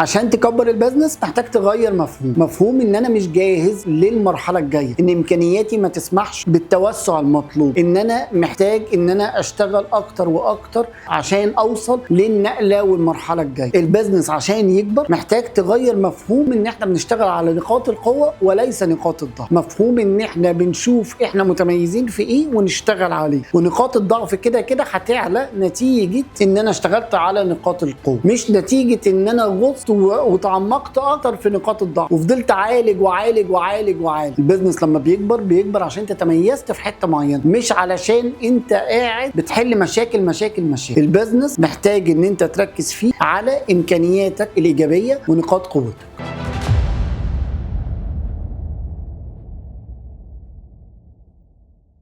عشان تكبر البيزنس محتاج تغير مفهوم ان انا مش جاهز للمرحله الجايه، ان امكانياتي ما تسمحش بالتوسع المطلوب، ان انا محتاج ان انا اشتغل اكتر واكتر عشان اوصل للنقله والمرحله الجايه. البيزنس عشان يكبر محتاج تغير مفهوم ان احنا بنشتغل على نقاط القوه وليس نقاط الضعف، مفهوم ان احنا بنشوف احنا متميزين في ايه ونشتغل عليه، ونقاط الضعف كده كده هتعلى نتيجه ان انا اشتغلت على نقاط القوه، مش نتيجه ان انا غصت وتعمقت اكتر في نقاط الضعف وفضلت اعالج وعالج وعالج وعالج. البيزنس لما بيكبر عشان انت تميزت في حته معينه، مش علشان انت قاعد بتحل مشاكل. البيزنس محتاج ان انت تركز فيه على امكانياتك الايجابيه ونقاط قوتك.